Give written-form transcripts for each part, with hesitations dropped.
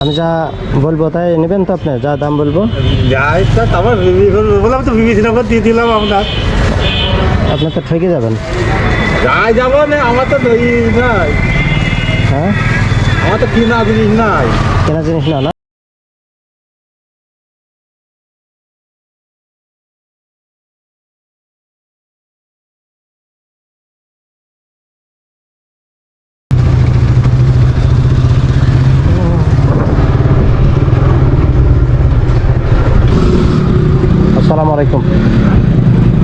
আমি যা বলবো তাই নেবেন তো আপনি, যা দাম বলবো? যা ইচ্ছা তারপর বললাম তো বিবেচনা করে দিয়ে দিলাম আপনার। আপনি তো ঠকে যাবেন। যাই যাবো না, আমার তো দই নাই, হ্যাঁ, আমার তো কিনা জিনিস নাই। কেনা জিনিস না না। আসসালামু আলাইকুম।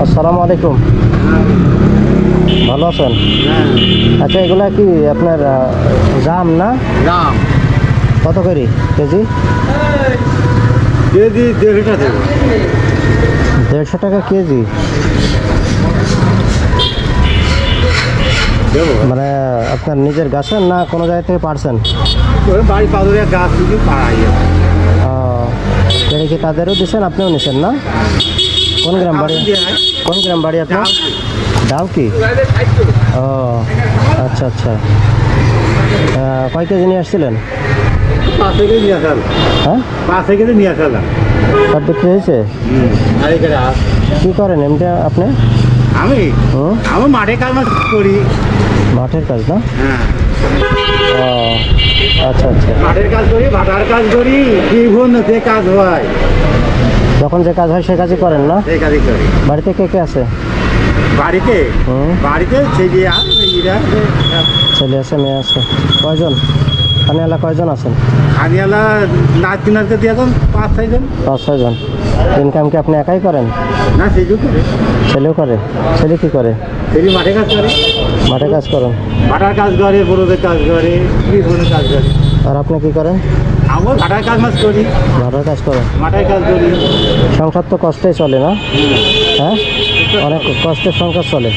আসসালামু আলাইকুম। ভালো আছেন? আচ্ছা, এগুলা কি আপনার জাম না? দাম কত করে কেজি? কেজি 150 টাকা। 150 টাকা কেজি? দেবো মানে আপনার নিজের গাছের না কোনো জায়গা থেকে পারছেন? ওই বাড়ি পাদরে গাছ কিছু পাড়াই এটা কি তাদেরও দিচ্ছেন, আপনিও নিছেন না? কোন গ্রাম বাড়ি? কোন গ্রাম বাড়ি আপনার? ডাউ কি? ও আচ্ছা আচ্ছা। কয় কেজি নিয়ে আসছিলেন? 5 কেজি নিয়ে আসাল। হ্যাঁ, 5 কেজি নিয়ে আসালাম। সব বিক্রি হয়েছে? কী করেন এমনি আপনি? আমি হুম, আমি মাঠে কাজ করি। মাঠের কাজ না? হ্যাঁ, ও আচ্ছা আচ্ছা। মাঠের কাজ করি, ভাটার কাজ করি, বিভিন্ন যে কাজ হয় যখন যে কাজ হয় সে কাজই করেন না? সেই কাজই করি। বাড়িতে কে কে আছে? বাড়িতে হুম, বাড়িতে ছেলে আর মেয়েরা, ছেলে আছে মেয়ে আছে। কয়জন? খানিয়ালা কয়জন আছেন? খানিয়ালা নাচতে নাচতে দিয়ে এখন 5-6 জন। 5-6 জন। ইনকাম কি আপনি একাই করেন? না সেজু করে, ছেলেও করে? ছেলে কি করে? ছেলে মাঠে কাজ করে, মাঠে কাজ করেন? ভাটার কাজ করে, বড়দের কাজ করে, বিভিন্ন কাজ করে। আর আপনি কি করেন? আমরা ভাটার কাজ মাছ করি, মাঠের কাজ করেন? মাঠের কাজ করি। সংসার তো কষ্টেই চলে না? হ্যাঁ, অনেক কষ্টের সংসার চলে।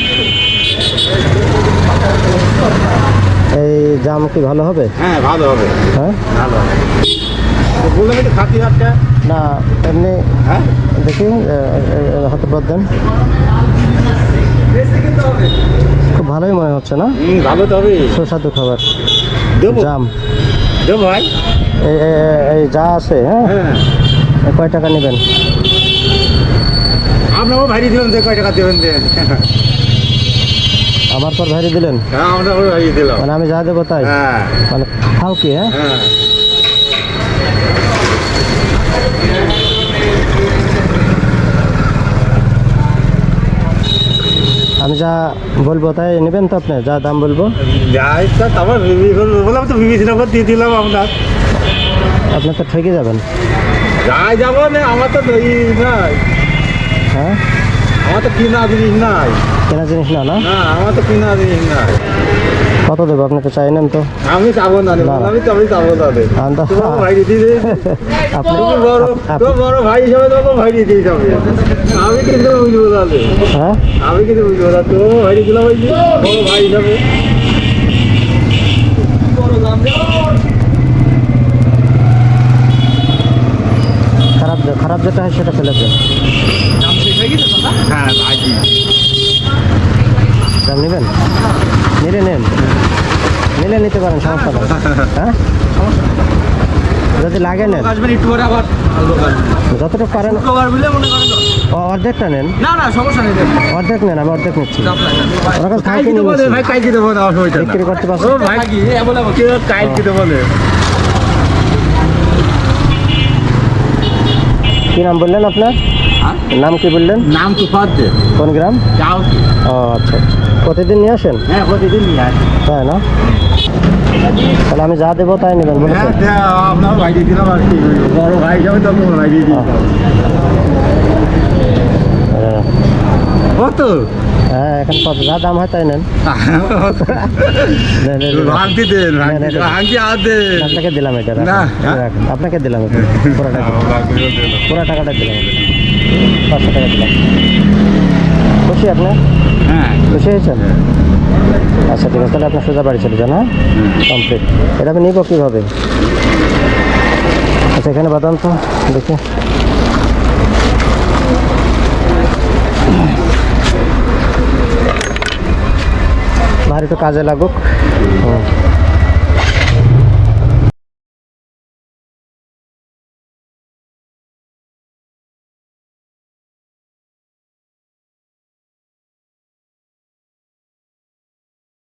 এই জাম কি ভালো হবে? হ্যাঁ ভালো হবে, হ্যাঁ, ভালো হবে। তো বললাম একটু খাতি হাতটা। না এমনি হ্যাঁ, দেখি হাতে পথ দেন। খুব ভালোই মনে হচ্ছে না? ভালো তো হবে। সুস্বাদু খাবার দেবো জাম। দেবো ভাই। এই যা আছে, হ্যাঁ, হ্যাঁ, কয় টাকা নেবেন? আপনারও ভাইরি দিলাম, যে কয় টাকা দেবেন দেন। আমার পর ভারী দিলেন? হ্যাঁ, আপনারও ভাইরি দিলাম। মানে আমি যা দেবো তাই? হ্যাঁ মানে খাও কি? হ্যাঁ, হ্যাঁ, আমি যা বলবো তাই নেবেন তো আপনি, যা দাম বলবো? যা ইচ্ছা তারপর বললাম তো বিবেচনা করে দিয়ে দিলাম আপনার। আপনি তো ঠকে যাবেন। যাই যাবো না, আমার তো দই নাই, হ্যাঁ, আমার তো কিনা জিনিস নাই। কেনা জিনিস না না? না, আমার তো কিনা জিনিস নাই। কত দেবো? আপনি তো চাই নেন তো। আমি চাবো না, না। আমি চাবো না। আন্দাজ- তোমার ভাই দিদি, আপনি তো বড় ভাই হিসাবে তো ভাই দিতেই যাবে। আমি কিন্তু বুঝবো তাহলে, হ্যাঁ, আমি কিন্তু বুঝবো না। তো ভাই দিলাম, ওই যে বড় ভাই হিসাবে। খারাপ যেটা হয় সেটা ফেলে দেন। হ্যাঁ ভাইজি, দাম নেবেন? নিলে নেন, নিলে নিতে পারেন, সমস্যা নেই। হ্যাঁ, যদি লাগে নেন, আসবেন একটু পরে আবার যতটুকু পারেন। অর্ধেকটা নেন। না না, সমস্যা নেই। অর্ধেক নেন, আমি অর্ধেক নিচ্ছি। ওনার কাছে কাই থাকি দিতে বলে ভাই, কাই দিতে বলে, অসুবিধা না। বিক্রি করতে ও পারছেন? ভাই কাই দিতে বলে। কি নাম বললেন আপনার? নাম কি বললেন? নাম তো ফাদে কোন গ্রাম? যাও। ও আচ্ছা, প্রতিদিন নিয়ে আসেন? হ্যাঁ, প্রতিদিন নিয়ে আসি। তাই না? তাহলে আমি যা দেবো তাই নেবেন হ্যাঁ, বলেছেন? আপনার ভাই দিয়ে দিলাম আর কি, বড় ভাই হিসাবে তো আপনার ভাই দিয়ে দিলাম। হ্যাঁ, কত? হ্যাঁ, এখন কত যা দাম হয় তাই নেন। নেন, নেন, নেন। ভাঙতি দেন, না, না, না। ভাঙতি আর দেন। আপনাকে দিলাম এটা, না, রাখেন, হ্যাঁ? রাখেন। আপনাকে দিলাম এটা, পুরো টাকা, পুরো টাকাটা দিলাম, 500 টাকা দিলাম। খুশি আপনি? হ্যাঁ, খুশি হয়েছেন? আচ্ছা ঠিক আছে, তাহলে আপনার সোজা বাড়ি চলে যান। হ্যাঁ, কমপ্লিট। এটা আমি নিব কীভাবে? আচ্ছা, এখানে বাদাম তো দেখি। ভারী তো কাজে লাগুক। হুম।